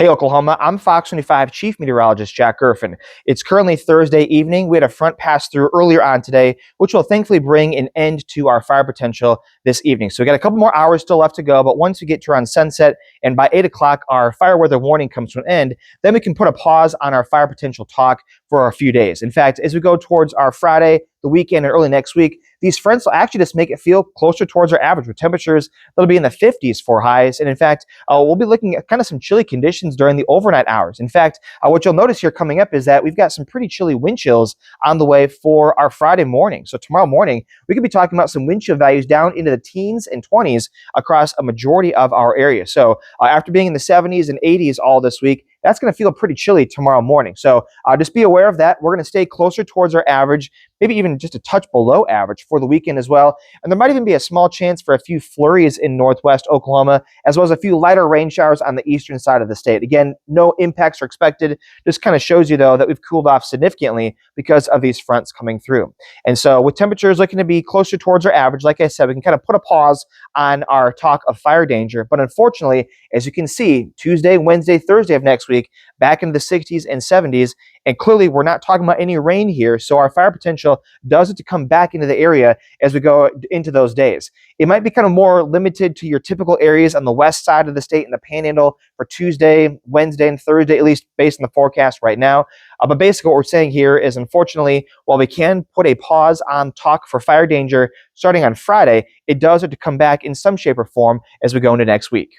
Hey, Oklahoma, I'm Fox 25 Chief Meteorologist Jack Gerfin. It's currently Thursday evening. We had a front pass through earlier on today, which will thankfully bring an end to our fire potential this evening. So we got a couple more hours still left to go, but once we get to around sunset and by 8 o'clock, our fire weather warning comes to an end, then we can put a pause on our fire potential talk for a few days. In fact, as we go towards our Friday, the weekend, and early next week, these fronts will actually just make it feel closer towards our average with temperatures that'll be in the 50s for highs. And in fact, we'll be looking at kind of some chilly conditions during the overnight hours. In fact, what you'll notice here coming up is that we've got some pretty chilly wind chills on the way for our Friday morning. So tomorrow morning, we could be talking about some wind chill values down into the teens and 20s across a majority of our area. So after being in the 70s and 80s all this week, that's going to feel pretty chilly tomorrow morning. So just be aware of that. We're going to stay closer towards our average, maybe even just a touch below average for the weekend as well. And there might even be a small chance for a few flurries in northwest Oklahoma, as well as a few lighter rain showers on the eastern side of the state. Again, no impacts are expected. Just kind of shows you, though, that we've cooled off significantly because of these fronts coming through. And so with temperatures looking to be closer towards our average, like I said, we can kind of put a pause on our talk of fire danger. But unfortunately, as you can see, Tuesday, Wednesday, Thursday of next week, back into the 60s and 70s. And clearly, we're not talking about any rain here. So our fire potential does it to come back into the area as we go into those days. It might be kind of more limited to your typical areas on the west side of the state and the panhandle for Tuesday, Wednesday, and Thursday, at least based on the forecast right now. But basically, what we're saying here is, unfortunately, while we can put a pause on talk for fire danger starting on Friday, it does have to come back in some shape or form as we go into next week.